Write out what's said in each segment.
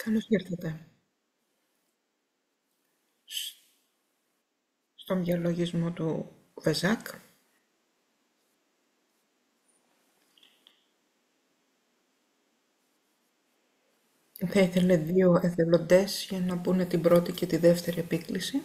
Καλώς ήρθατε στον διαλογισμό του Βεζάκ. Θα ήθελε δύο εθελοντές για να πούνε την πρώτη και τη δεύτερη επίκληση.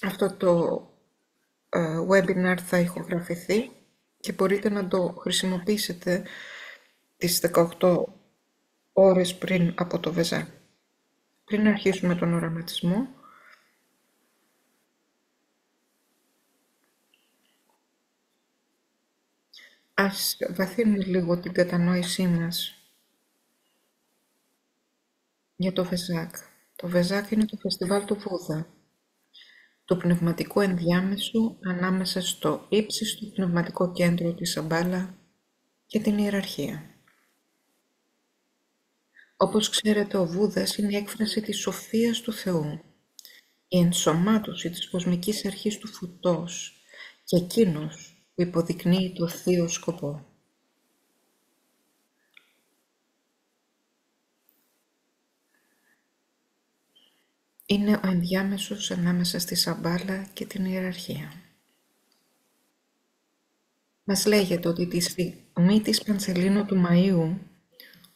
Αυτό το webinar θα ηχογραφηθεί και μπορείτε να το χρησιμοποιήσετε τις 18 ώρες πριν από το Βεζάκ. Πριν αρχίσουμε τον οραματισμό, ας βαθύνουμε λίγο την κατανόησή μας για το Βεζάκ. Το Βεζάκ είναι το φεστιβάλ του Βούδα, του πνευματικού ενδιάμεσου ανάμεσα στο ύψιστο πνευματικό κέντρο της Σαμπάλα και την ιεραρχία. Όπως ξέρετε, ο Βούδας είναι η έκφραση της σοφίας του Θεού, η ενσωμάτωση της κοσμικής αρχής του φωτός και εκείνος που υποδεικνύει το θείο σκοπό. Είναι ο ενδιάμεσος ανάμεσα στη Σαμπάλα και την ιεραρχία. Μας λέγεται ότι τη στιγμή της Πανσελίνου του Μαΐου,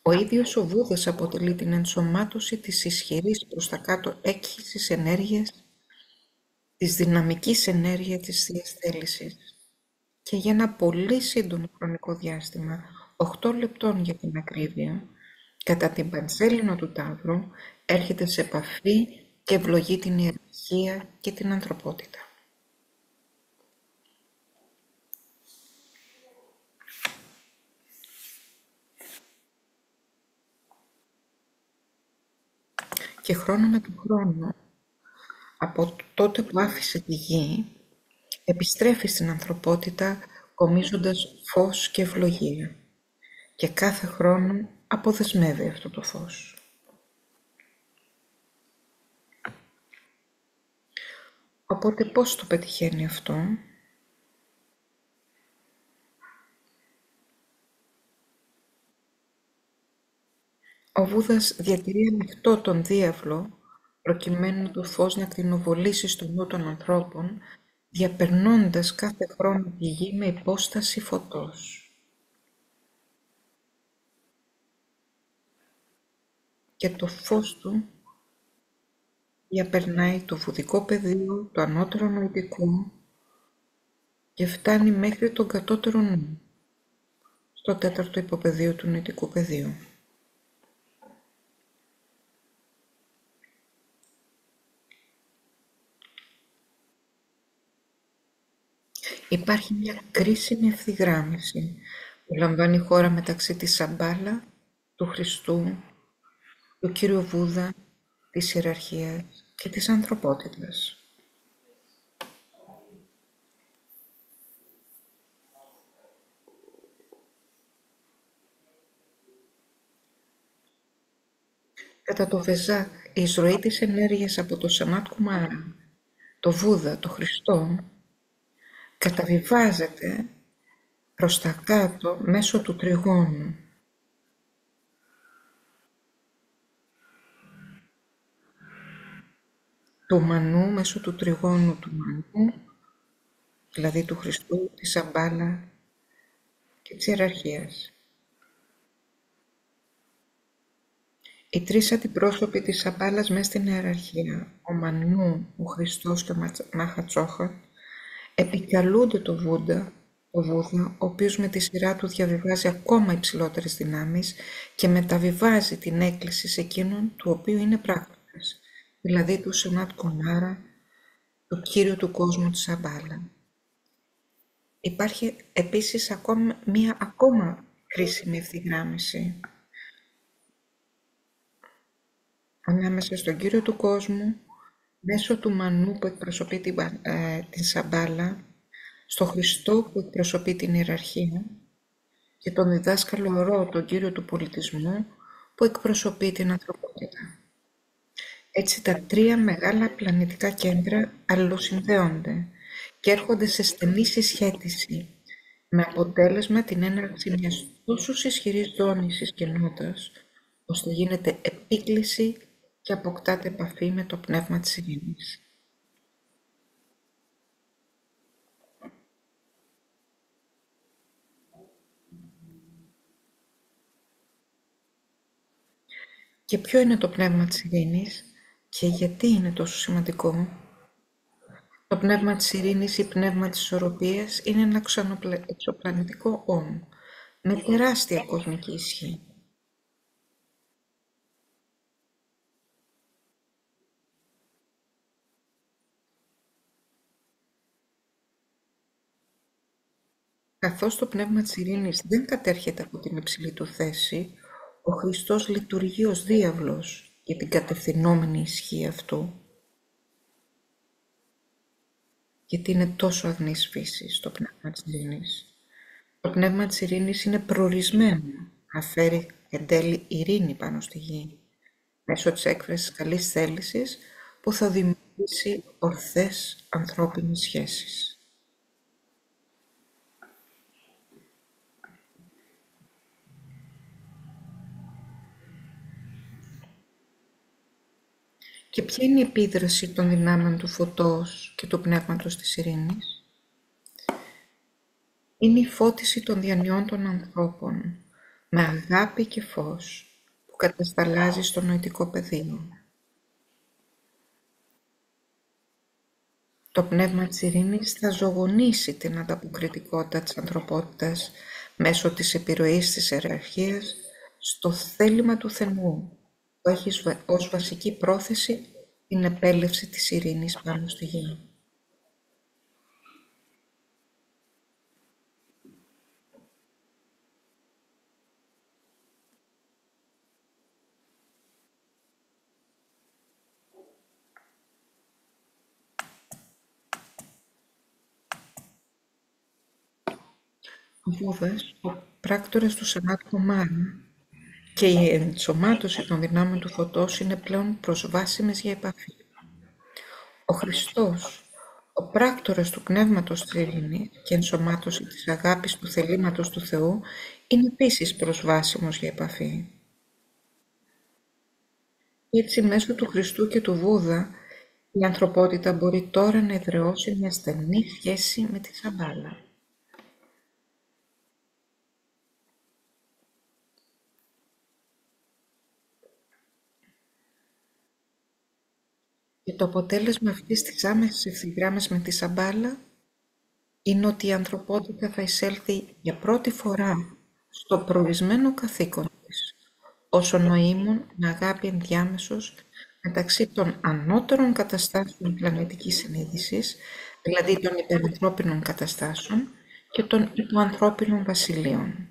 ο ίδιος ο Βούδας αποτελεί την ενσωμάτωση της ισχυρής προς τα κάτω έκχυσης ενέργειας, της δυναμικής ενέργειας της Θείας Θέλησης, και για ένα πολύ σύντομο χρονικό διάστημα, 8 λεπτών για την ακρίβεια, κατά την Πανσέλινο του Ταύρου, έρχεται σε επαφή και ευλογεί την ιεραρχία και την ανθρωπότητα. Και χρόνο με τον χρόνο, από τότε που άφησε τη γη, επιστρέφει στην ανθρωπότητα κομίζοντας φως και ευλογία, και κάθε χρόνο αποδεσμεύει αυτό το φως. Οπότε πώς το πετυχαίνει αυτό? Ο Βούδας διατηρεί ανοιχτό τον διάβλο προκειμένου το φως να ακτινοβολήσει στο νου των ανθρώπων, διαπερνώντας κάθε χρόνο τη γη με υπόσταση φωτός. Και το φως του διαπερνάει το βουδικό πεδίο, το ανώτερο νοητικό, και φτάνει μέχρι τον κατώτερο νου, στο τέταρτο υποπεδίο του νοητικού πεδίου. Υπάρχει μια κρίσιμη ευθυγράμμιση που λαμβάνει η χώρα μεταξύ της Σαμπάλα, του Χριστού, του Κύριου Βούδα, της ιεραρχίας και της ανθρωπότητας. Κατά το Βεζάκ, η εισρωή της ενέργειας από το Σανάτ Κουμάρα, το Βούδα, το Χριστό, καταβιβάζεται προς τα κάτω μέσω του τριγώνου. Του Μανού, μέσω του τριγώνου του Μανού, δηλαδή του Χριστού, της Σαμπάλα και της ιεραρχίας. Οι τρεις αντιπρόσωποι της Σαμπάλας μέσα στην ιεραρχία, ο Μανού, ο Χριστός και ο Μαχατσόχα, επικαλούνται το Βούδα, ο οποίος με τη σειρά του διαβιβάζει ακόμα υψηλότερες δυνάμεις και μεταβιβάζει την έκκληση σε εκείνον του οποίου είναι πράκτορας, δηλαδή του Σανάτ Κουμάρα, του Κύριου του κόσμου της Σαμπάλα. Υπάρχει επίσης μία ακόμα κρίσιμη ευθυγράμμιση ανάμεσα στον Κύριο του κόσμου, μέσω του Μανού που εκπροσωπεί την Σαμπάλα, στο Χριστό που εκπροσωπεί την ιεραρχία και τον διδάσκαλο Ρο, τον Κύριο του πολιτισμού, που εκπροσωπεί την ανθρωπότητα. Έτσι τα τρία μεγάλα πλανητικά κέντρα αλληλοσυνδέονται και έρχονται σε στενή συσχέτιση, με αποτέλεσμα την έναρξη μιας τόσο ισχυρής δόνησης και νότας, ώστε γίνεται επίκληση και αποκτάται επαφή με το πνεύμα της ειρήνης. Και ποιο είναι το πνεύμα της ειρήνης και γιατί είναι τόσο σημαντικό? Το πνεύμα της ειρήνης ή πνεύμα της ισορροπίας είναι ένα εξωπλανητικό όν με τεράστια κοσμική ισχύ. Καθώς το πνεύμα της ειρήνης δεν κατέρχεται από την υψηλή του θέση, ο Χριστός λειτουργεί ως διάβλος για την κατευθυνόμενη ισχύ αυτού. Γιατί είναι τόσο αγνής φύσης το πνεύμα της ειρήνης. Το πνεύμα της ειρήνης είναι προορισμένο να φέρει εν τέλει ειρήνη πάνω στη γη, μέσω της έκφρασης καλής θέλησης που θα δημιουργήσει ορθές ανθρώπινες σχέσεις. Και ποια είναι η επίδραση των δυνάμεων του φωτός και του πνεύματος της ειρήνης? Είναι η φώτιση των διανοιών των ανθρώπων με αγάπη και φως που κατασταλάζει στο νοητικό πεδίο. Το πνεύμα της ειρήνης θα ζωγονίσει την ανταποκριτικότητα της ανθρωπότητας μέσω της επιρροής της ιεραρχίας στο θέλημα του Θεού, που έχει ως βασική πρόθεση την επέλευση της ειρήνης πάνω στη γη. Ο Βούδας, ο πράκτορας του Σανάτ Κουμάρα και η ενσωμάτωση των δυνάμεων του φωτός είναι πλέον προσβάσιμες για επαφή. Ο Χριστός, ο πράκτορας του πνεύματος της ειρήνης και ενσωμάτωση της αγάπης του θελήματος του Θεού, είναι επίσης προσβάσιμος για επαφή. Έτσι, μέσω του Χριστού και του Βούδα, η ανθρωπότητα μπορεί τώρα να εδραιώσει μια στενή σχέση με τη Σαμπάλα. Και το αποτέλεσμα αυτής της άμεσης ευθυγράμμισης με τη Σαμπάλα είναι ότι η ανθρωπότητα θα εισέλθει για πρώτη φορά στο προορισμένο καθήκον της, ως ο νοήμων με αγάπη ενδιάμεσος μεταξύ των ανώτερων καταστάσεων πλανητικής συνείδησης, δηλαδή των υπερανθρώπινων καταστάσεων και των υποανθρώπινων βασιλείων.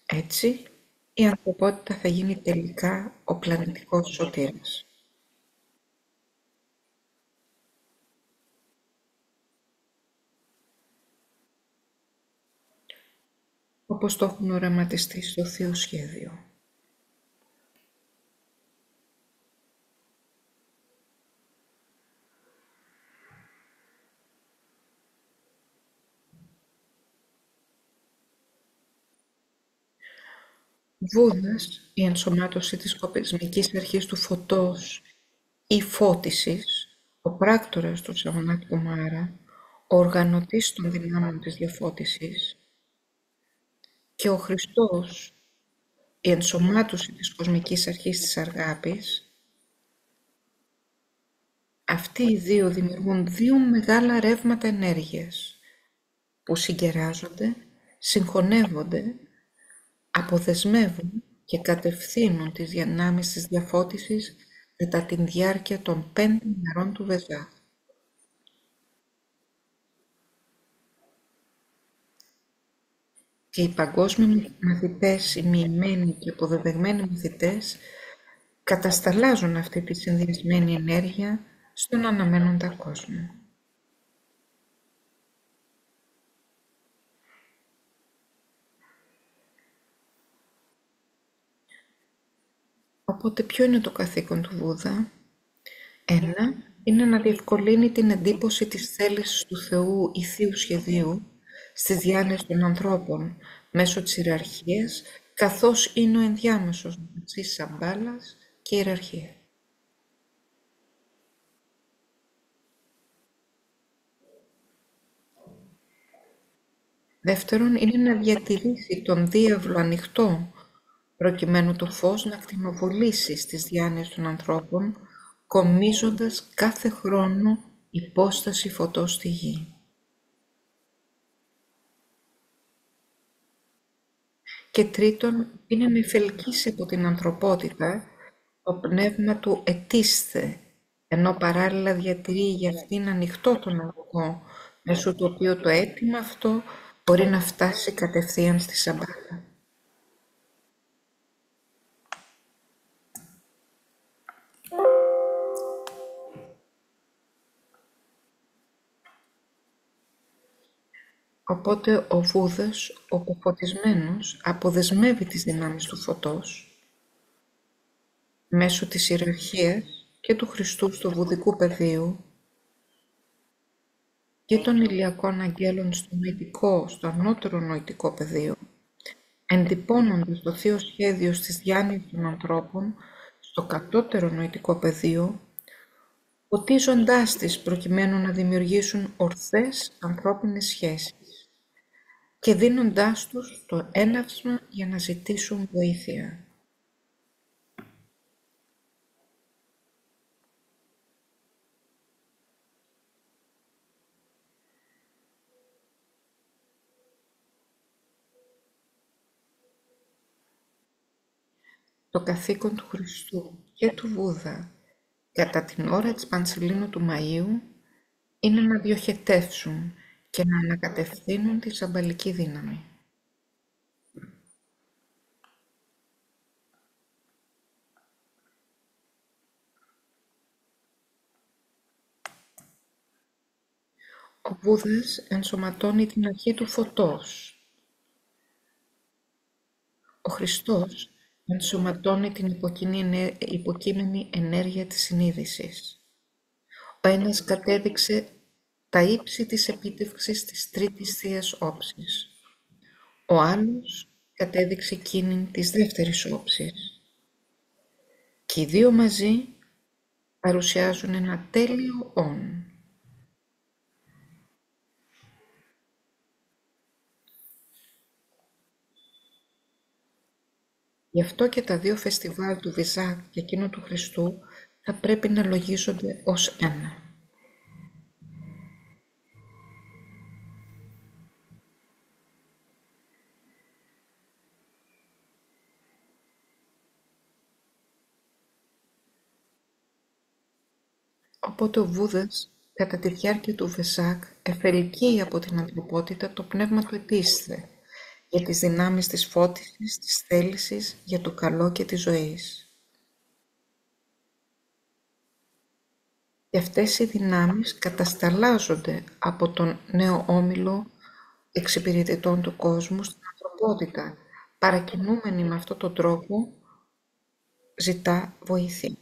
Έτσι, η ανθρωπότητα θα γίνει τελικά ο πλανητικός σωτήρας. Όπως το έχουν οραματιστεί στο Θείο Σχέδιο. Βούδας, η ενσωμάτωση της κοσμικής αρχής του φωτός ή φώτισης, ο πράκτορας του Σανάτ Κουμάρα, ο οργανωτής των δυνάμεων της διαφώτισης, και ο Χριστός, η ενσωμάτωση της κοσμικής αρχής της αγάπης, αυτοί οι δύο δημιουργούν δύο μεγάλα ρεύματα ενέργειας που συγκεράζονται, συγχωνεύονται, αποδεσμεύουν και κατευθύνουν τις δυνάμεις της διαφώτισης κατά τη διάρκεια των 5 ημερών του Βεζά. και οι παγκόσμιοι μαθητές, οι μοιημένοι και αποδεδεγμένοι μαθητές κατασταλάζουν αυτή τη συνδυασμένη ενέργεια στον αναμένοντα κόσμο. Οπότε ποιο είναι το καθήκον του Βούδα? Ένα είναι να διευκολύνει την εντύπωση της θέλησης του Θεού ή Θείου Σχεδίου στις διάνοιες των ανθρώπων μέσω της ιεραρχίας, καθώς είναι ο ενδιάμεσος μεταξύ Σαμπάλας και ιεραρχία. Δεύτερον είναι να διατηρήσει τον διάβλο ανοιχτό, προκειμένου το φως να ακτινοβολήσει στις διάνοιες των ανθρώπων, κομίζοντας κάθε χρόνο υπόσταση φωτός στη γη. Και τρίτον, είναι να εφελκύσει από την ανθρωπότητα το πνεύμα του ετίσθε, ενώ παράλληλα διατηρεί για αυτήν ανοιχτό τον αγωγό, μέσω του οποίου το αίτημα αυτό μπορεί να φτάσει κατευθείαν στη Σαμπάλα. Οπότε ο Βούδας, ο ποφωτισμένος, αποδεσμεύει τις δυνάμεις του φωτός μέσω της ιεραρχίας και του Χριστού στο βουδικού πεδίο και των ηλιακών αγγέλων στο ανώτερο νοητικό πεδίο, εντυπώνοντας το θείο σχέδιο στις διάνοιες των ανθρώπων στο κατώτερο νοητικό πεδίο, φωτίζοντάς τις προκειμένου να δημιουργήσουν ορθές ανθρώπινες σχέσεις και δίνοντάς τους το έναυσμα για να ζητήσουν βοήθεια. Το καθήκον του Χριστού και του Βούδα κατά την ώρα της Πανσελήνου του Μαΐου είναι να διοχετεύσουν και να ανακατευθύνουν τη σαμπαλική δύναμη. Ο Βούδας ενσωματώνει την αρχή του φωτός. Ο Χριστός ενσωματώνει την υποκείμενη ενέργεια της συνείδησης. Ο ένας κατέδειξε τα ύψη της επίτευξης της τρίτης θείας όψης. Ο άλλος κατέδειξε εκείνη της δεύτερης όψης. Και οι δύο μαζί παρουσιάζουν ένα τέλειο «ον». Γι' αυτό και τα δύο φεστιβάλ του Βεζάκ και εκείνο του Χριστού θα πρέπει να λογίζονται ως ένα. Οπότε ο Βούδας κατά τη διάρκεια του Βεζάκ εφελκύει από την ανθρωπότητα το πνεύμα του ετίσθε για τις δυνάμεις της φώτισης, της θέλησης, για το καλό και της ζωής. Και αυτές οι δυνάμεις κατασταλάζονται από τον νέο όμιλο εξυπηρετητών του κόσμου στην ανθρωπότητα, παρακινούμενοι με αυτόν τον τρόπο ζητά βοήθεια.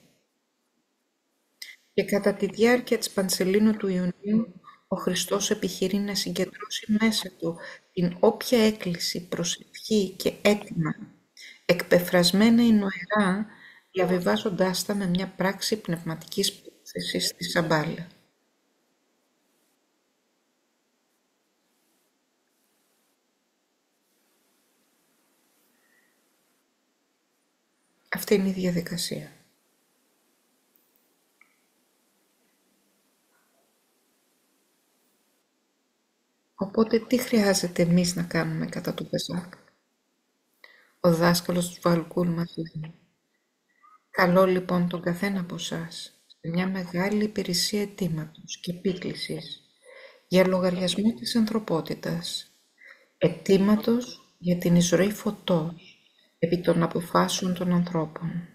Και κατά τη διάρκεια της Πανσελήνου του Ιουνίου, ο Χριστός επιχειρεί να συγκεντρώσει μέσα του την όποια έκκληση, προσευχή και αίτημα, εκπεφρασμένα ή νοερά, διαβιβάζοντάς τα με μια πράξη πνευματικής πρόθεσης στη Σαμπάλα. Αυτή είναι η διαδικασία. Οπότε τι χρειάζεται εμείς να κάνουμε κατά του Βεζάκ? Ο δάσκαλος του Βαλκούλ μας λέει: «Καλώ λοιπόν τον καθένα από εσάς σε μια μεγάλη υπηρεσία αιτήματος και επίκλησης για λογαριασμό της ανθρωπότητας, αιτήματος για την εισρωή φωτός επί των αποφάσεων των ανθρώπων.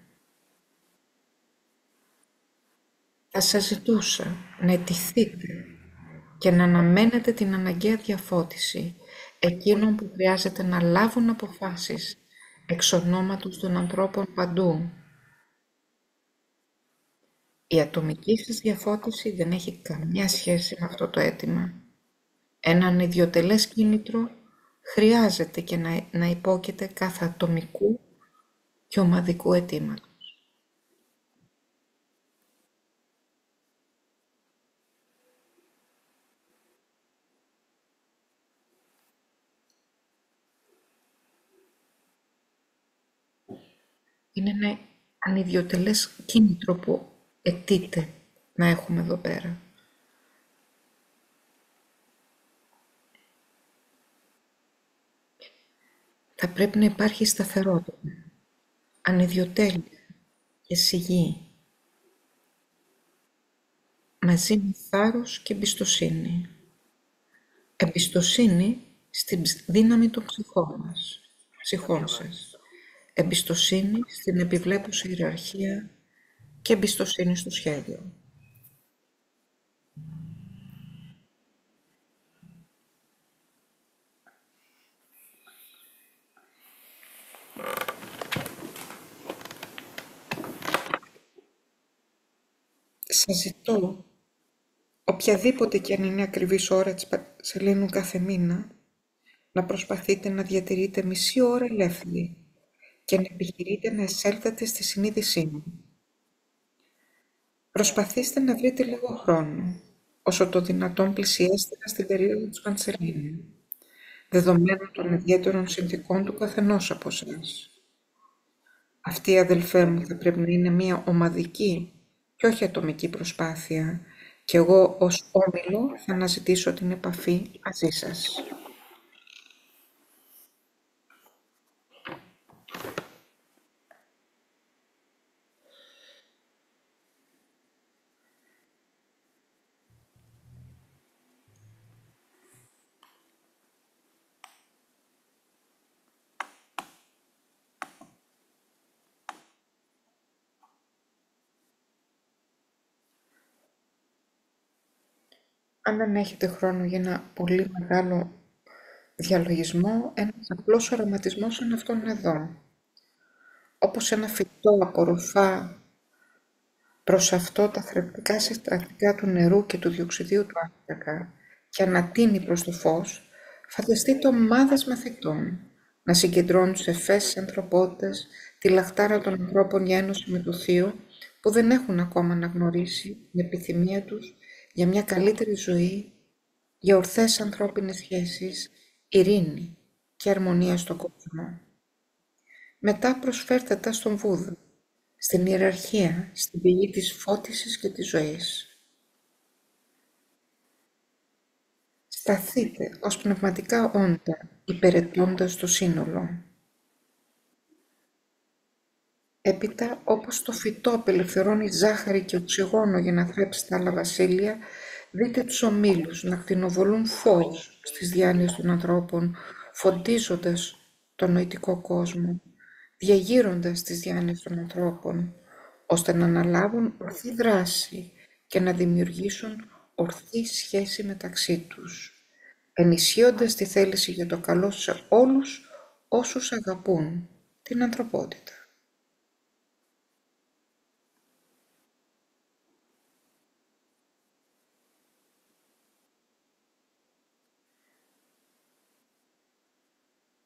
Θα σας ζητούσα να ετηθείτε και να αναμένετε την αναγκαία διαφώτιση εκείνων που χρειάζεται να λάβουν αποφάσεις εξ ονόματος των ανθρώπων παντού. Η ατομική σας διαφώτιση δεν έχει καμιά σχέση με αυτό το αίτημα. Έναν ιδιωτελές κίνητρο χρειάζεται και να υπόκειται κάθε ατομικού και ομαδικού αιτήματος. Είναι ένα ανιδιοτελές κίνητρο που αιτείται να έχουμε εδώ πέρα. Θα πρέπει να υπάρχει σταθερότητα, ανιδιοτέλεια και σιγή, μαζί με θάρρος και εμπιστοσύνη. Εμπιστοσύνη στην δύναμη των ψυχών σας. Εμπιστοσύνη στην επιβλέπουσα ιεραρχία και εμπιστοσύνη στο σχέδιο. Σας ζητώ, οποιαδήποτε και αν είναι ακριβής ώρα της Πανσελήνου κάθε μήνα, να προσπαθείτε να διατηρείτε μισή ώρα ελεύθερη και να επιχειρείτε να εισέλθετε στη συνείδησή μου. Προσπαθήστε να βρείτε λίγο χρόνο, όσο το δυνατόν πλησιέστερα στην περίοδο της Πανσελήνου, δεδομένων των ιδιαίτερων συνθηκών του καθενός από εσάς. Αυτή, αδελφέ μου, θα πρέπει να είναι μια ομαδική και όχι ατομική προσπάθεια και εγώ ως όμιλο θα αναζητήσω την επαφή μαζί σας. Αν δεν έχετε χρόνο για ένα πολύ μεγάλο διαλογισμό, ένας απλός οραματισμός σαν αυτόν εδώ. Όπως ένα φυτό απορροφά προς αυτό τα θρεπτικά συστατικά του νερού και του διοξιδίου του άνθρακα και ανατείνει προς το φως, φανταστείτε ομάδες μαθητών να συγκεντρώνουν σε φέσεις ανθρωπότητες τη λαχτάρα των ανθρώπων για ένωση με το Θείο που δεν έχουν ακόμα αναγνωρίσει την επιθυμία τους για μια καλύτερη ζωή, για ορθές ανθρώπινες σχέσεις, ειρήνη και αρμονία στον κόσμο. Μετά προσφέρτε τα στον Βούδα, στην ιεραρχία, στην πηγή της φώτισης και της ζωής. Σταθείτε ως πνευματικά όντα, υπηρετώντας το σύνολο. Έπειτα, όπως το φυτό απελευθερώνει ζάχαρη και οξυγόνο για να θρέψει τα άλλα βασίλεια, δείτε τους ομίλους να κτηνοβολούν φως στις διάνοιες των ανθρώπων, φωτίζοντας τον νοητικό κόσμο, διαγείροντας τις διάνοιες των ανθρώπων, ώστε να αναλάβουν ορθή δράση και να δημιουργήσουν ορθή σχέση μεταξύ τους, ενισχύοντας τη θέληση για το καλό σε όλους όσους αγαπούν την ανθρωπότητα.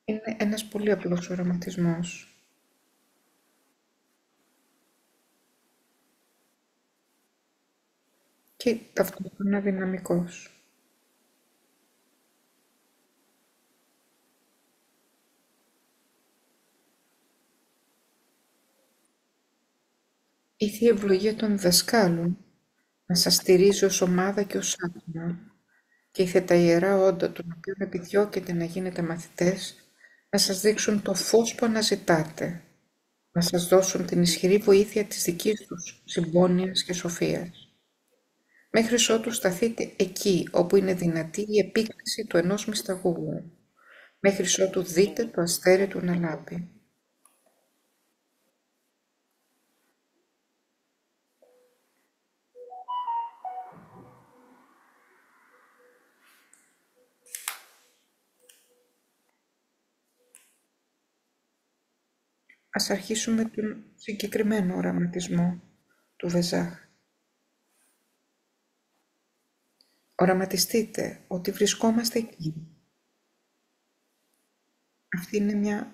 Είναι ένας πολύ απλός οραματισμός. Και ταυτόχρονα δυναμικός. Η Θεία Ευλογία των διδασκάλων να σας στηρίζει ως ομάδα και ως άτομα και η τα ιερά όντα των οποίων επιδιώκετε να γίνετε μαθητές να σας δείξουν το φως που αναζητάτε, να σας δώσουν την ισχυρή βοήθεια της δικής τους συμπόνιας και σοφίας. Μέχρι ότου σταθείτε εκεί όπου είναι δυνατή η επίκληση του ενός μυσταγωγού, μέχρι ότου δείτε το αστέρι του να λάμπει. Ας αρχίσουμε τον συγκεκριμένο οραματισμό του Βεζάχ. Οραματιστείτε ότι βρισκόμαστε εκεί. Αυτή είναι μια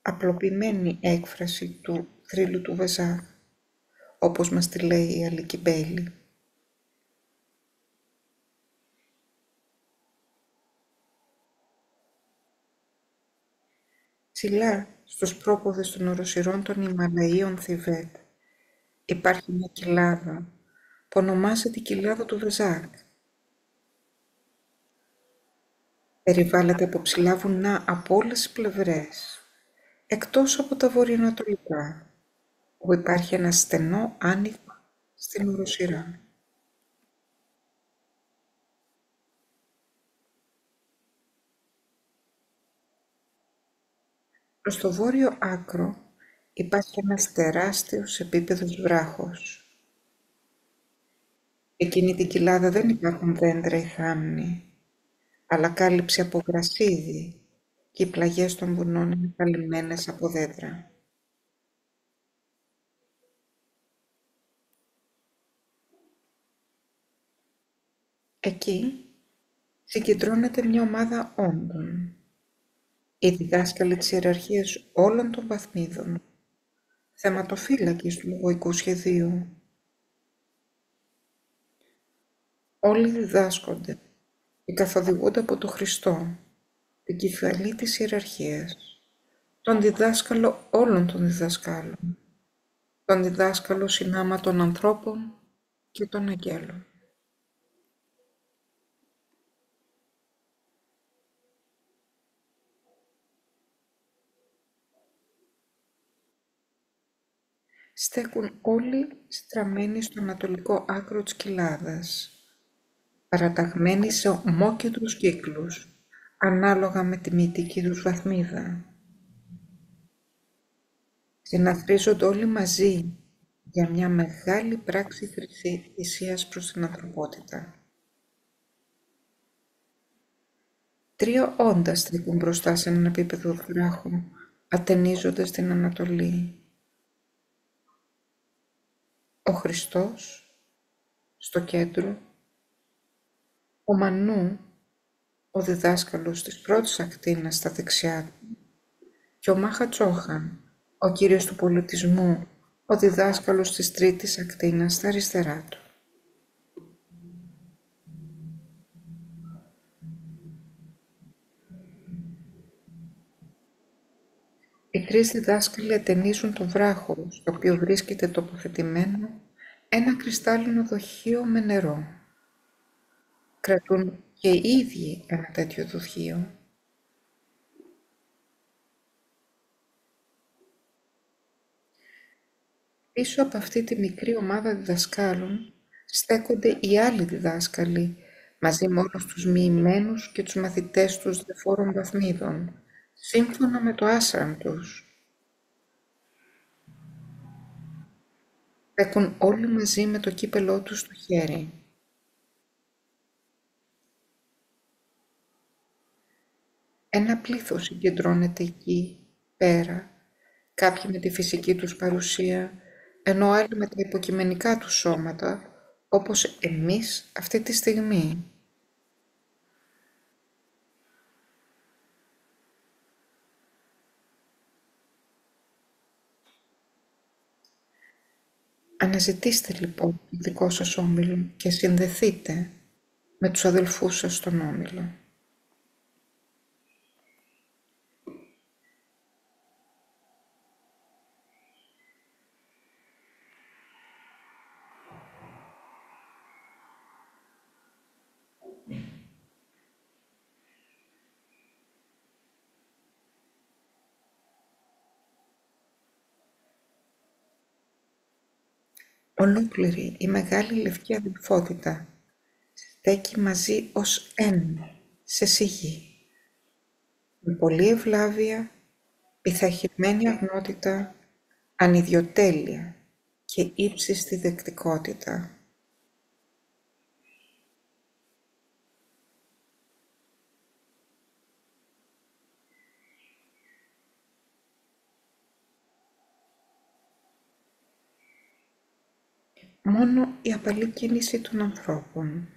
απλοποιημένη έκφραση του θρύλου του Βεζάχ, όπως μας τη λέει η Αλίκη Μπέιλι. Ψηλά στους πρόποδες των οροσειρών των Ιμαλαίων Θιβέτ υπάρχει μια κοιλάδα που ονομάζεται η κοιλάδα του Βεζάχ. Περιβάλλεται από ψηλά βουνά από όλες τις πλευρές, εκτός από τα βορειοανατολικά, όπου υπάρχει ένα στενό άνοιγμα στην οροσειρά. Προς το βόρειο άκρο υπάρχει ένας τεράστιος επίπεδος βράχος. Εκείνη την κοιλάδα δεν υπάρχουν δέντρα ή θάμνη, αλλά κάλυψη από γρασίδι και οι πλαγιές των βουνών είναι καλυμμένες από δέντρα. Εκεί συγκεντρώνεται μια ομάδα όντων, οι διδάσκαλοι της ιεραρχίας όλων των βαθμίδων, θεματοφύλακες του λογοϊκού σχεδίου. Όλοι διδάσκονται και καθοδηγούνται από τον Χριστό, την κεφαλή της ιεραρχίας, τον διδάσκαλο όλων των διδασκάλων, τον διδάσκαλο συνάμα των ανθρώπων και των αγγέλων. Στέκουν όλοι στραμμένοι στο ανατολικό άκρο της κοιλάδας, παραταγμένοι σε ομόκεντρους κύκλους, ανάλογα με τη μυητική τους βαθμίδα. Συναθρίζονται όλοι μαζί για μια μεγάλη πράξη θυσίας προς την ανθρωπότητα. 3 όντα στέκουν μπροστά σε έναν επίπεδο βράχου, ατενίζοντας την Ανατολή. Ο Χριστός στο κέντρο, ο Μανού, ο διδάσκαλος της πρώτης ακτίνας στα δεξιά του, και ο Μάχα Τσόχαν, ο κύριος του πολιτισμού, ο διδάσκαλος της τρίτης ακτίνας στα αριστερά του. Οι 3 διδάσκαλοι ατενίζουν το βράχο, στο οποίο βρίσκεται τοποθετημένο ένα κρυστάλλινο δοχείο με νερό. Κρατούν και οι ίδιοι ένα τέτοιο δοχείο. Πίσω από αυτή τη μικρή ομάδα διδασκάλων στέκονται οι άλλοι διδάσκαλοι, μαζί με όλους τους μοιημένους και τους μαθητές τους διαφόρων βαθμίδων, σύμφωνα με το άσραμ τους. Στέκουν όλοι μαζί με το κύπελό τους στο χέρι. Ένα πλήθος συγκεντρώνεται εκεί, πέρα, κάποιοι με τη φυσική τους παρουσία, ενώ άλλοι με τα υποκειμενικά τους σώματα, όπως εμείς αυτή τη στιγμή. Αναζητήστε λοιπόν το δικό σας όμιλο και συνδεθείτε με τους αδελφούς σας στον όμιλο. Ολόκληρη η μεγάλη λευκή αδελφότητα στέκει μαζί ως ένα, σε σιγή. με πολλή ευλάβεια, πειθαρχημένη αγνότητα, ανιδιοτέλεια και ύψιστη δεκτικότητα. Μόνο η απαλή κίνηση των ανθρώπων,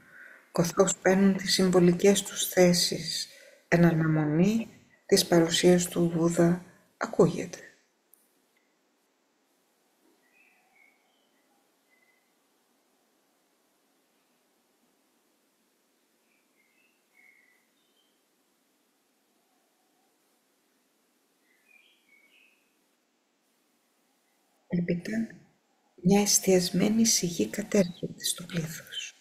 καθώς παίρνουν τις συμβολικές τους θέσεις εν αναμονή της παρουσίας του Βούδα, ακούγεται. Έπειτα, μια εστιασμένη σιγή κατέρχεται στο πλήθος.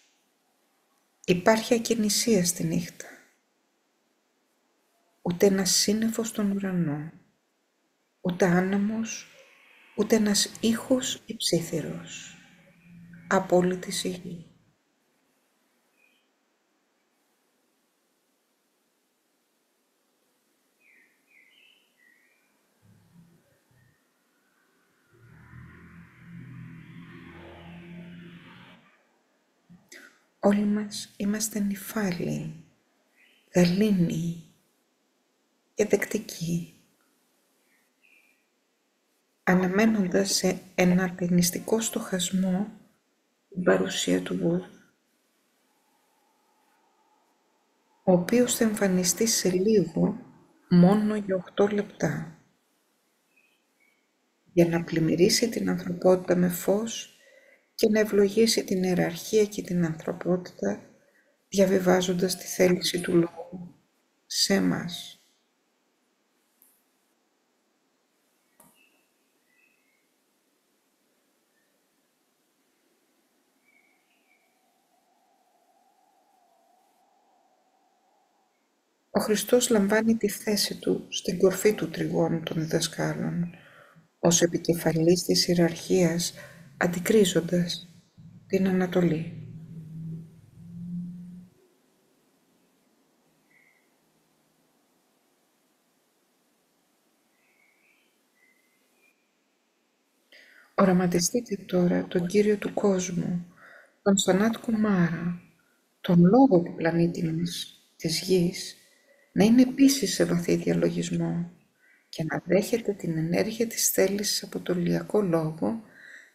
Υπάρχει ακινησία στη νύχτα, ούτε ένας σύννεφος στον ουρανό, ούτε άνεμος, ούτε ένας ήχος υψίθυρος. Απόλυτη σιγή. Όλοι μας είμαστε νηφάλιοι, γαλήνιοι και δεκτικοί, αναμένοντας σε ενατενιστικό στοχασμό την παρουσία του Βούδα, ο οποίος θα εμφανιστεί σε λίγο μόνο για 8 λεπτά, για να πλημμυρίσει την ανθρωπότητα με φως και να ευλογήσει την ιεραρχία και την ανθρωπότητα, διαβιβάζοντας τη θέληση του λόγου σε εμάς. Ο Χριστός λαμβάνει τη θέση του στην κορφή του τριγώνου των διδασκάλων, ως επικεφαλής της ιεραρχίας, αντικρίζοντας την Ανατολή. Οραματιστείτε τώρα τον Κύριο του κόσμου, τον Σανάτ Κουμάρα, τον λόγο του πλανήτη μας, της γης, να είναι επίσης σε βαθύ διαλογισμό και να δέχεται την ενέργεια της θέλησης από το ηλιακό λόγο,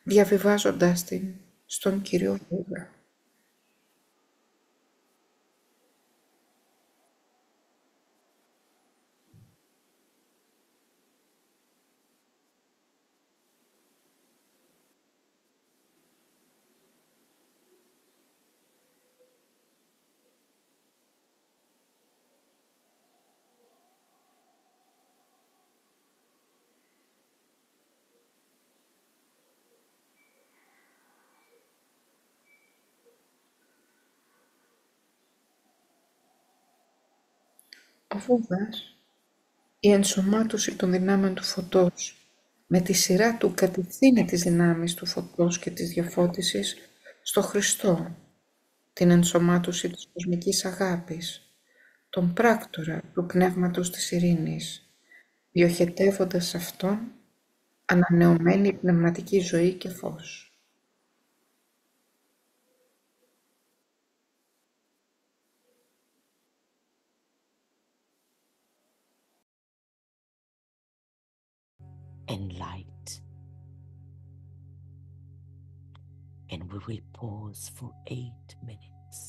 διαβιβάζοντάς την στον Κύριο Βούδα. Ο Βούδας, η ενσωμάτωση των δυνάμεων του φωτός, με τη σειρά του κατευθύνει τις δυνάμεις του φωτός και της διαφώτισης στο Χριστό, την ενσωμάτωση της κοσμικής αγάπης, τον πράκτορα του πνεύματος της ειρήνης, διοχετεύοντας αυτόν ανανεωμένη πνευματική ζωή και φως. And light. And we will pause for 8 minutes.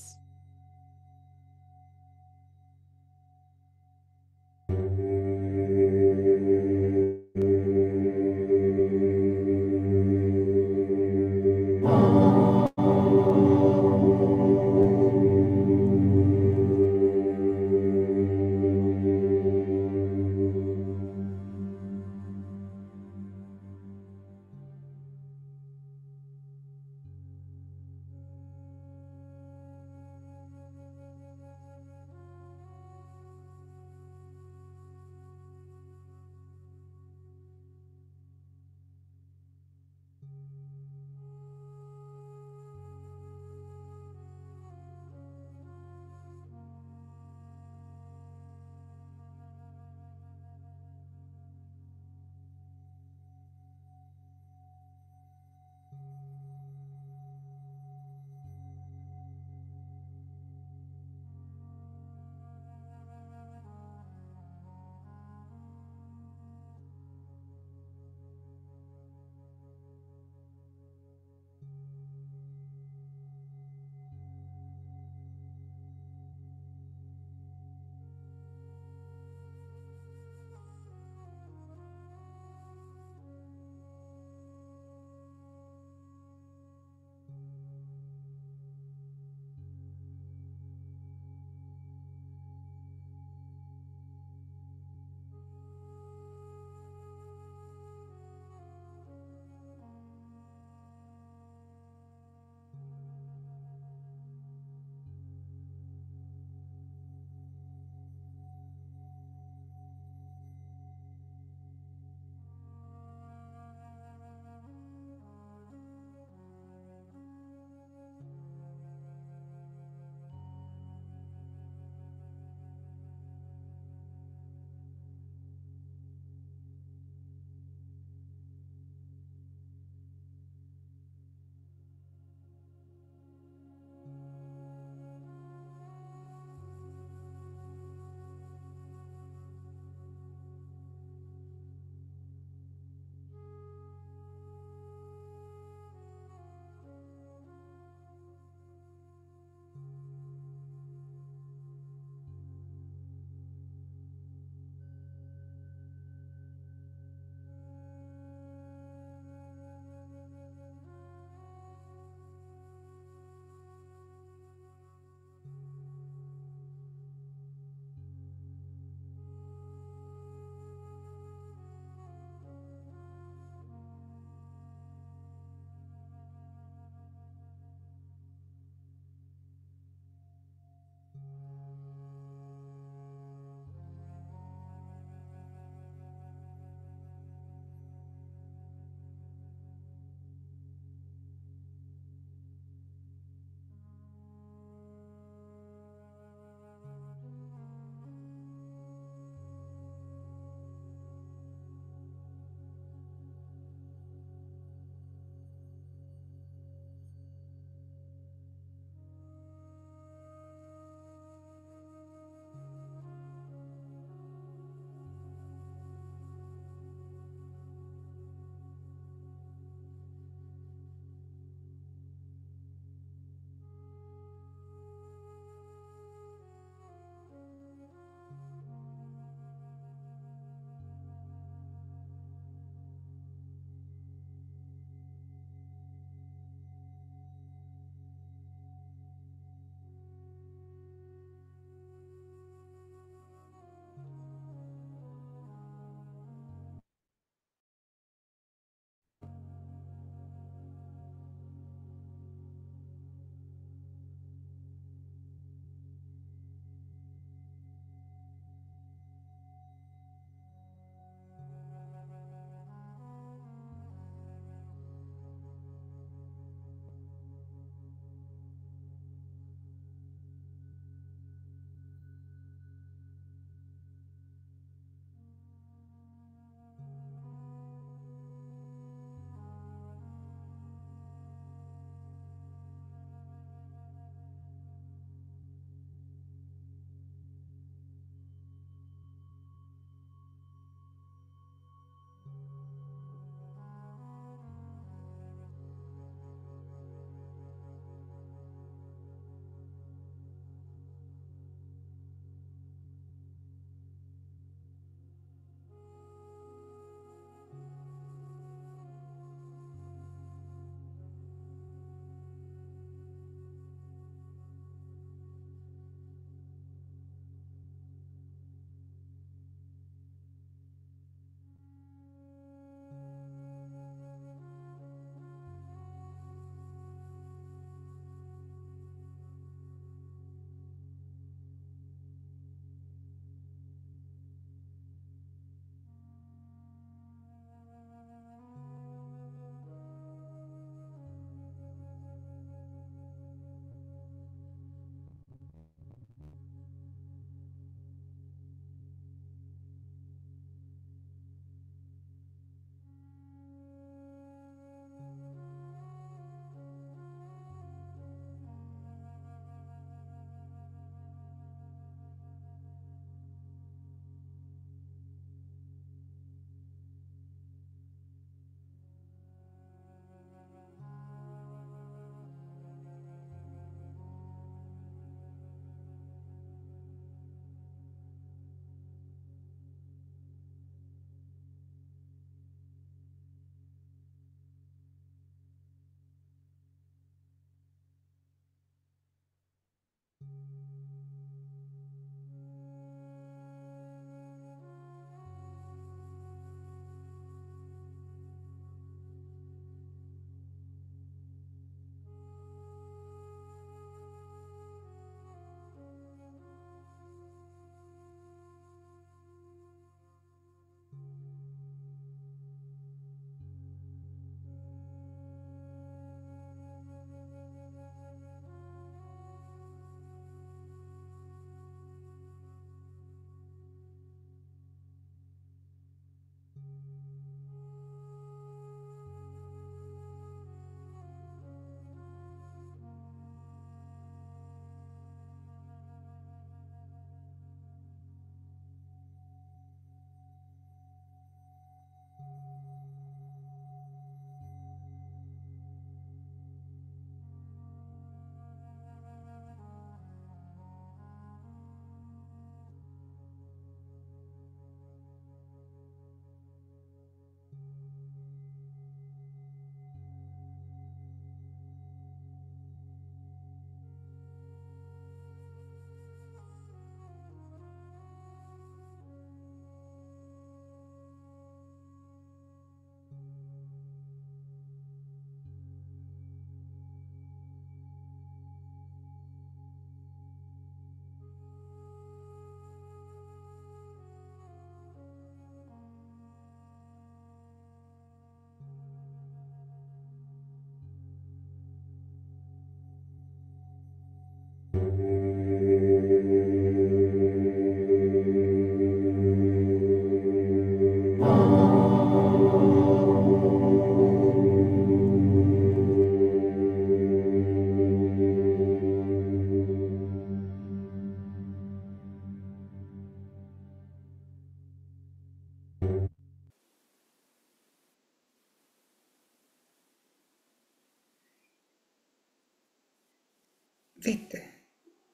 Δείτε,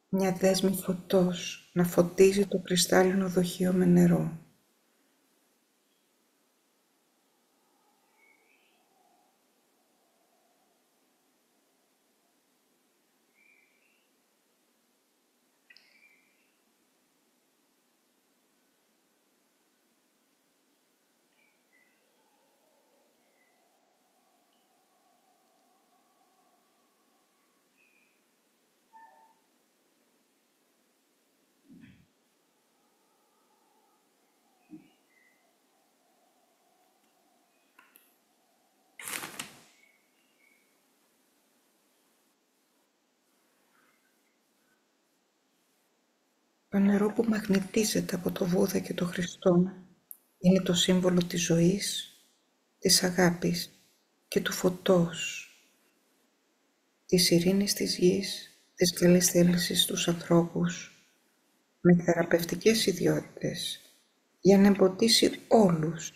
μια δέσμη φωτός να φωτίζει το κρυστάλλινο δοχείο με νερό. Το νερό που μαγνητίζεται από το Βούδα και το Χριστό είναι το σύμβολο της ζωής, της αγάπης και του φωτός, της ειρήνης της γης, της καλής θέλησης στους ανθρώπους, με θεραπευτικές ιδιότητες, για να εμποτίσει όλους,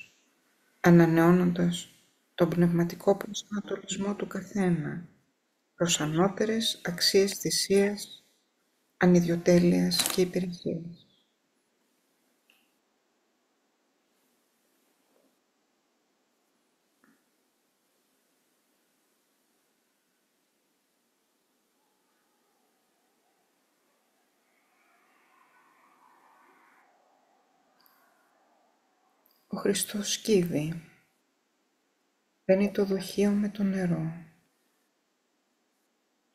ανανεώνοντας τον πνευματικό προσανατολισμό του καθένα προς ανώτερες αξίες θυσίας, ανιδιοτέλειας και υπηρεσίας. Ο Χριστός σκύβει, παίρνει το δοχείο με το νερό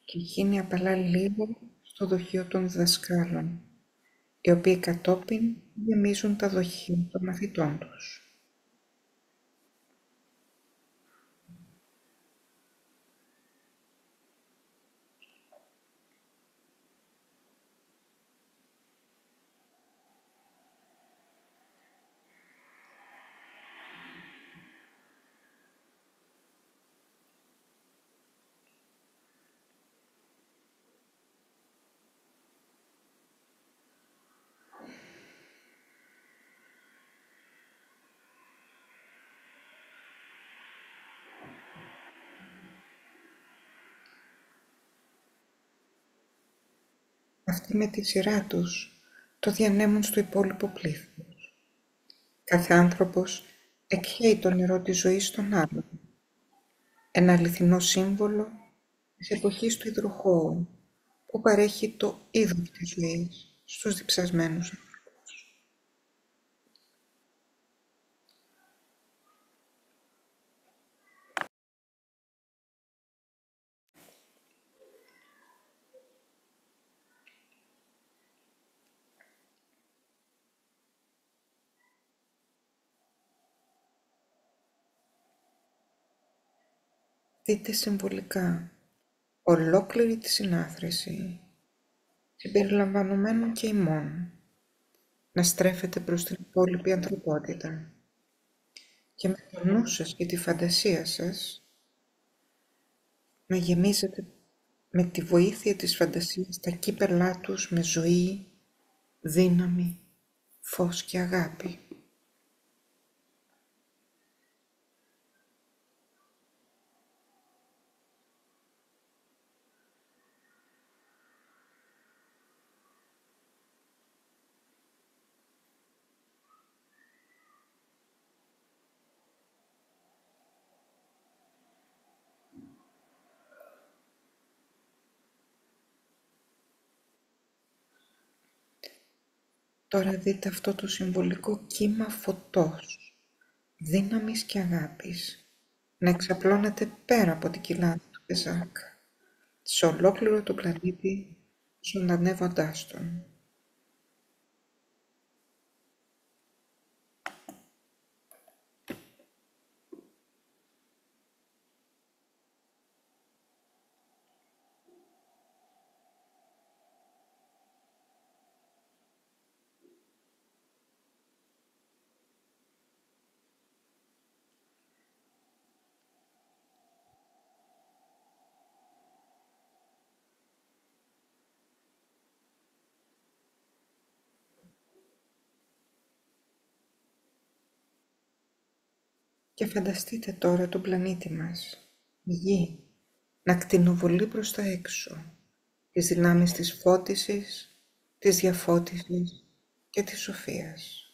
και χύνει απαλά λίγο στο δοχείο των διδασκάλων, οι οποίοι κατόπιν γεμίζουν τα δοχεία των μαθητών τους. Αυτοί με τη σειρά τους το διανέμουν στο υπόλοιπο πλήθος. Κάθε άνθρωπος εκχέει το νερό της ζωής στον άλλον, ένα αληθινό σύμβολο της εποχής του υδροχώου που παρέχει το είδος της ζωής στους διψασμένους ανθρώπους. Δείτε συμβολικά ολόκληρη τη συνάθρηση, συμπεριλαμβανομένων και ημών, να στρέφετε προς την υπόλοιπη ανθρωπότητα και με το νου σας και τη φαντασία σας να γεμίζετε με τη βοήθεια της φαντασίας τα κύπελά τους με ζωή, δύναμη, φως και αγάπη. Τώρα δείτε αυτό το συμβολικό κύμα φωτός, δύναμης και αγάπης να εξαπλώνεται πέρα από την κοιλάδα του Πεζάκ, σε ολόκληρο το πλανήτη, ζωντανεύοντάς τον. Και φανταστείτε τώρα τον πλανήτη μας, η Γη, να κτηνοβολεί προς τα έξω, τις δυνάμεις της φώτισης, της διαφώτισης και της σοφίας.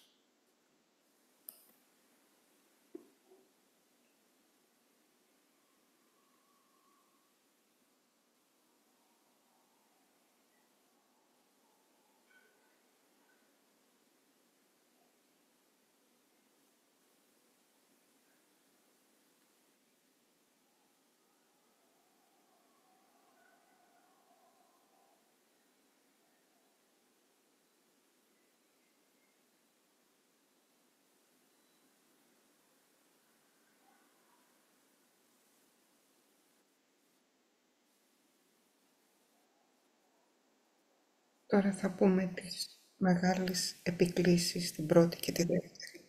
Τώρα θα πούμε τις μεγάλες επικλήσεις, την πρώτη και τη δεύτερη.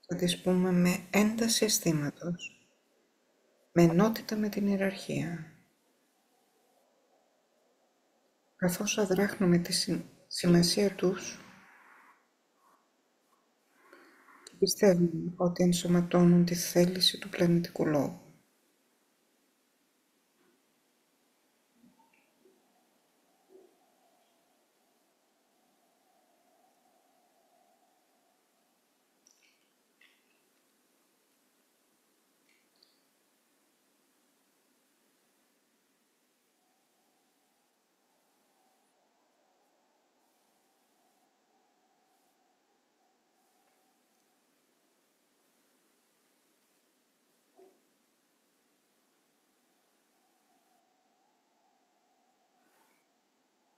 Θα τις πούμε με ένταση αισθήματος, με ενότητα με την ιεραρχία, καθώς αδράχνουμε τη σημασία τους και πιστεύουμε ότι ενσωματώνουν τη θέληση του πλανητικού λόγου.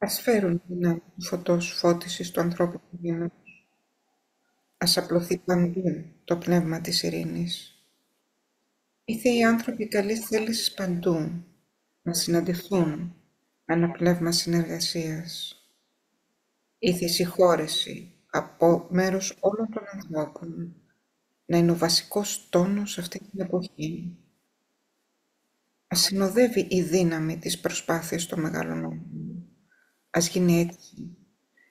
Ας φέρουν τη δυνάμει του φωτός φώτισης του ανθρώπου του γένους. Ας απλωθεί παντού το πνεύμα της ειρήνης. Οι θεοί άνθρωποι καλής θέλησης παντού να συναντηθούν με ένα πνεύμα συνεργασίας. Η συγχώρεση από μέρους όλων των ανθρώπων να είναι ο βασικός τόνος αυτή την εποχή. Ας συνοδεύει η δύναμη της προσπάθειας των μεγάλων όντων. Ας γίνει έτσι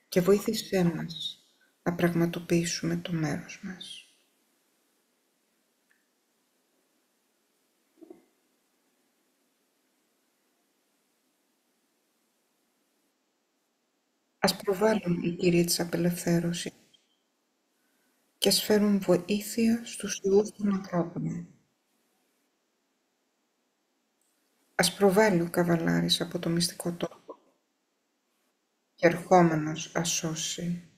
και βοήθησέ μας να πραγματοποιήσουμε το μέρος μας. Ας προβάλλουν οι Κύριοι της Απελευθέρωσης και ας φέρουν βοήθεια στους ιούς των ανθρώπων. Ας προβάλλει ο καβαλάρης από το μυστικό τόπο και ερχόμενος ας σώσει.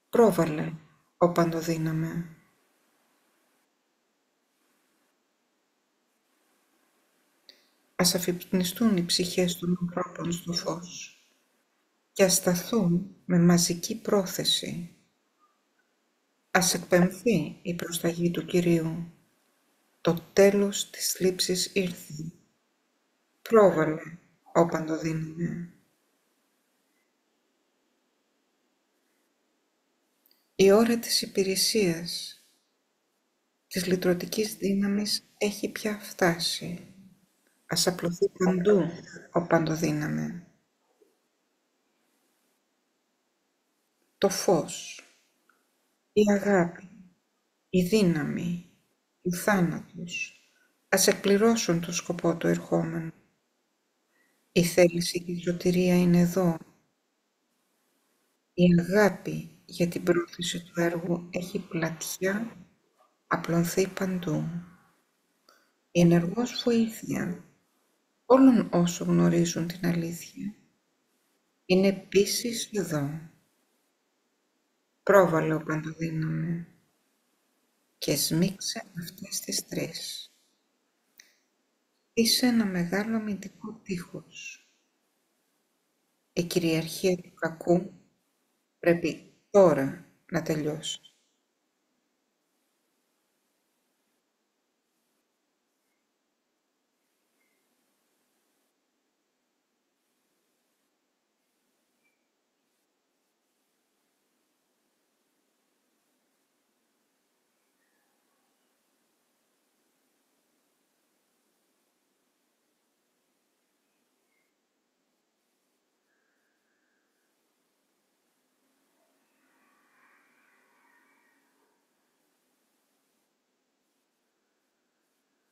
Πρόβαλε, ο παντοδύναμε. Ας αφυπνιστούν οι ψυχές των ανθρώπων στο φως και ας σταθούν με μαζική πρόθεση. Ας εκπαιμφθεί η προσταγή του Κυρίου. Το τέλος της θλίψης ήρθε. Πρόβαλε, ο παντοδύναμε. Η ώρα της υπηρεσίας της λυτρωτικής δύναμης έχει πια φτάσει. Ας απλωθεί παντού ο παντοδύναμε. Το φως, η αγάπη, η δύναμη, ο θάνατος, ας εκπληρώσουν το σκοπό του ερχόμενου. Η θέληση και η σωτηρία είναι εδώ. Η αγάπη για την πρόθεση του έργου έχει πλατιά απλωθεί παντού. Η ενεργός βοήθεια όλων όσων γνωρίζουν την αλήθεια είναι επίσης εδώ. Πρόβαλε ο παντοδύναμε και σμίξε αυτές τις τρεις. Είσαι ένα μεγάλο αμυντικό τείχος. Η κυριαρχία του κακού πρέπει τώρα να τελειώσει.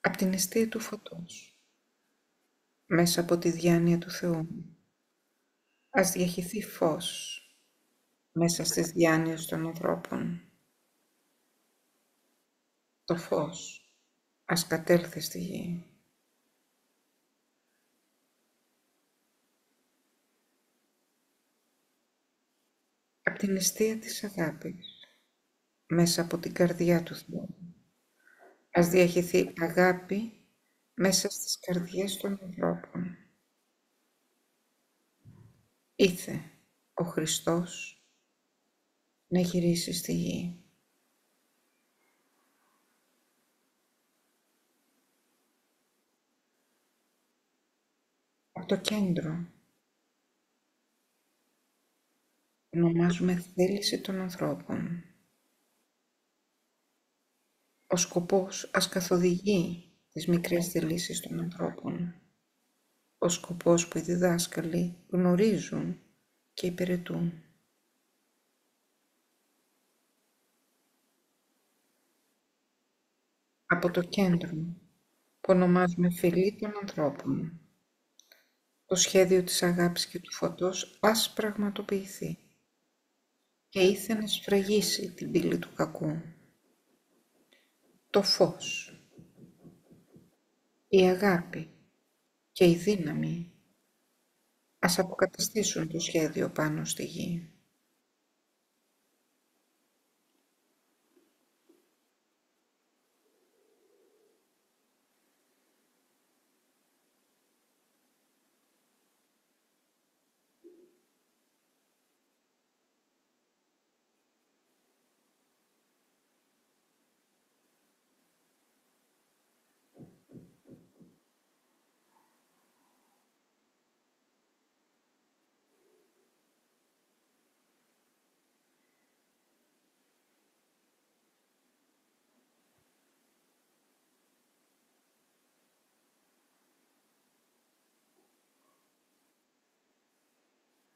Απ' την αιστεία του φωτός μέσα από τη διάνοια του Θεού. Ας διαχυθεί φως μέσα στις διάνοιες των ανθρώπων. Το φως ας κατέλθει στη γη. Απ' την αιστεία της αγάπης, μέσα από την καρδιά του Θεού, ας διαχυθεί αγάπη μέσα στις καρδιές των ανθρώπων. Ήθε ο Χριστός να γυρίσει στη γη. Από το κέντρο ονομάζουμε θέληση των ανθρώπων. Ο σκοπός ας καθοδηγεί τις μικρές θελήσεις των ανθρώπων. Ο σκοπός που οι διδάσκαλοι γνωρίζουν και υπηρετούν. Από το κέντρο που ονομάζουμε φυλή των ανθρώπων, το σχέδιο της αγάπης και του φωτός ας πραγματοποιηθεί και ήθε να σφραγίσει την πύλη του κακού. Το φως, η αγάπη και η δύναμη ας αποκαταστήσουν το σχέδιο πάνω στη γη.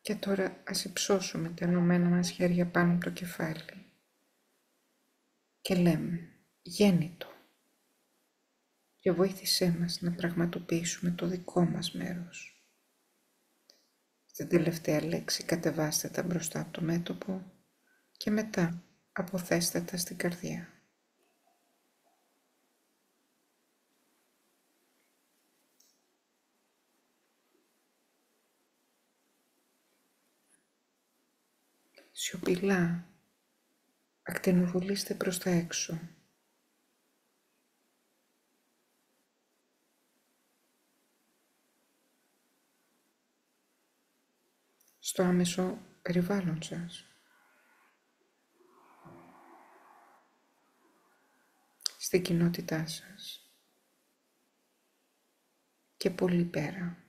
Και τώρα ας υψώσουμε τα ενωμένα μας χέρια πάνω από το κεφάλι και λέμε «Γέννητο» και βοήθησέ μας να πραγματοποιήσουμε το δικό μας μέρος. Στην τελευταία λέξη κατεβάστε τα μπροστά από το μέτωπο και μετά αποθέστε τα στην καρδιά. Σιωπηλά ακτινοβολήστε προς τα έξω. Στο άμεσο περιβάλλον σας. Στην κοινότητά σας. Και πολύ πέρα.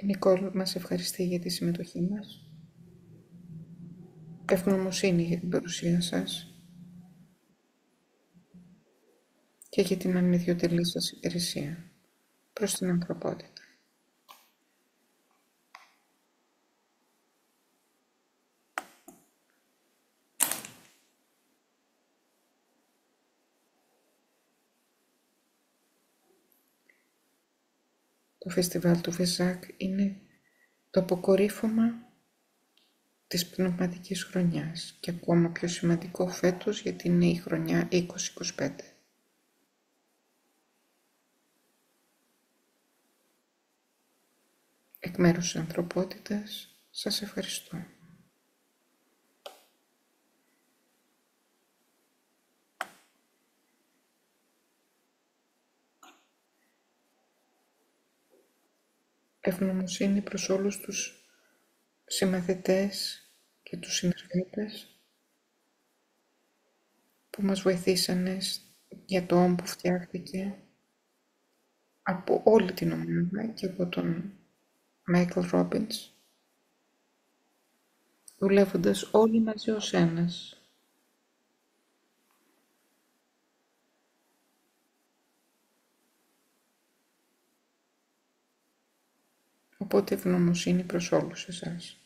Η Νικόλ μας ευχαριστεί για τη συμμετοχή μας. Ευγνωμοσύνη για την παρουσία σας και για την ανιδιοτελή σας υπηρεσία προς την ανθρωπότητα. Το φεστιβάλ του Βεζάκ είναι το αποκορύφωμα της πνευματικής χρονιάς και ακόμα πιο σημαντικό φέτος γιατί είναι η χρονιά 2025. Εκ μέρους της ανθρωπότητας σας ευχαριστώ. Ευγνωμοσύνη προς όλους τους συμμαθητές και τους συνεργάτες που μας βοηθήσανε για το ΟΜ που φτιάχτηκε από όλη την ομάδα και από τον Michael Robbins, δουλεύοντας όλοι μαζί ως ένας. Οπότε ευγνωμοσύνη προς όλους εσάς.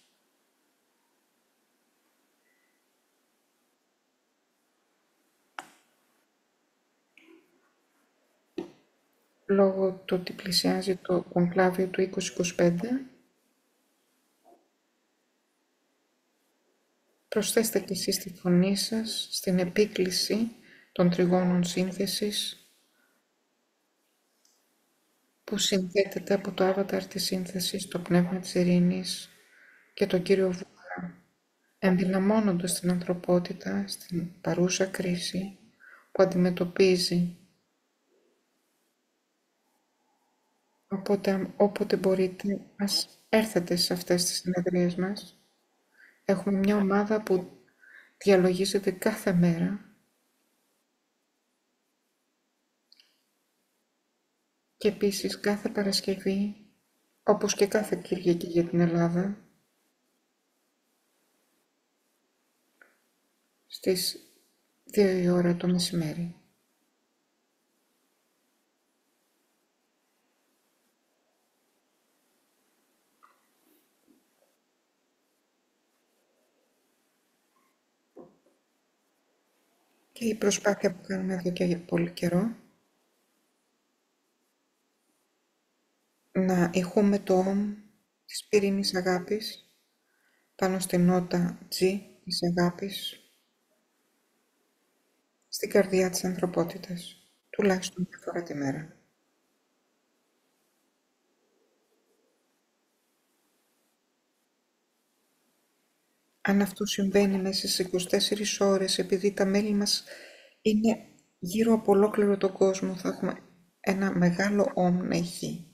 Λόγω του ότι πλησιάζει το κονκλάβιο του 2025, προσθέστε και εσείς τη φωνή σας στην επίκληση των τριγώνων σύνθεσης που συνθέτεται από το άβαταρ της σύνθεσης, το πνεύμα της ειρήνης και τον Κύριο Βούδα, ενδυναμώνοντας την ανθρωπότητα στην παρούσα κρίση που αντιμετωπίζει. Οπότε, όποτε μπορείτε, ας έρθετε σε αυτές τις συνεδρίες μας. Έχουμε μια ομάδα που διαλογίζεται κάθε μέρα και επίσης κάθε Παρασκευή, όπως και κάθε Κυριακή για την Ελλάδα, στις 2 η ώρα το μεσημέρι. Και η προσπάθεια που κάνουμε εδώ και για πολύ καιρό, να ηχούμε το «Ομ» της πυρήνης αγάπης πάνω στην νότα G της αγάπης στην καρδιά της ανθρωπότητας, τουλάχιστον μια φορά τη μέρα. Αν αυτό συμβαίνει μέσα στις 24 ώρες, επειδή τα μέλη μας είναι γύρω από ολόκληρο τον κόσμο, θα έχουμε ένα μεγάλο «Ομ» να ηχεί.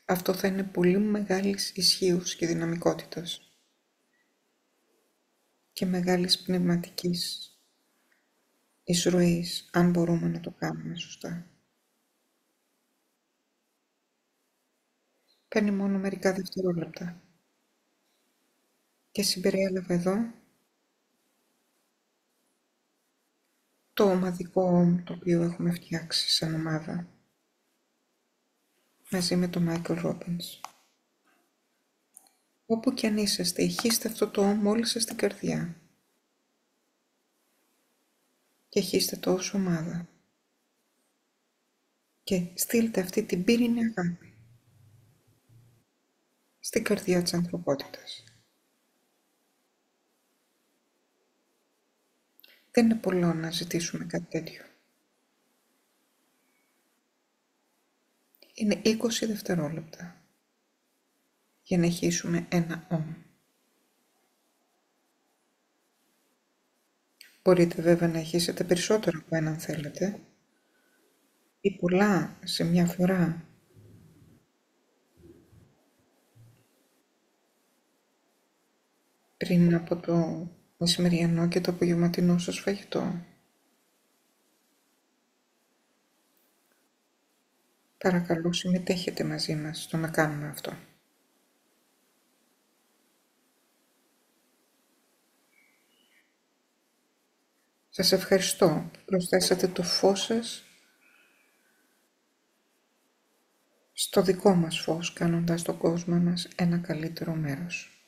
Αυτό θα είναι πολύ μεγάλης ισχύους και δυναμικότητας και μεγάλης πνευματικής εισρωής, αν μπορούμε να το κάνουμε σωστά. Παίρνει μόνο μερικά δευτερόλεπτα. Και συμπεριέλαβα εδώ το ομαδικό «Ομ» το οποίο έχουμε φτιάξει σαν ομάδα μαζί με τον Μάικλ Ρόμπινς. Όπου κι αν είσαστε, ηχήστε αυτό το «Ομ» όλη σας στην καρδιά και ηχήστε το ως ομάδα και στείλτε αυτή την πύρινη αγάπη στην καρδιά της ανθρωπότητας. Δεν είναι πολλό να ζητήσουμε κάτι τέτοιο. Είναι 20 δευτερόλεπτα για να ηχήσουμε ένα «Ομ». Μπορείτε βέβαια να ηχήσετε περισσότερο από έναν θέλετε ή πολλά σε μια φορά. Πριν από το μεσημεριανό και το απογευματινό σας φαγητό. Παρακαλώ συμμετέχετε μαζί μας στο να κάνουμε αυτό. Σας ευχαριστώ που προσθέσατε το φως σας στο δικό μας φως, κάνοντας τον κόσμο μας ένα καλύτερο μέρος.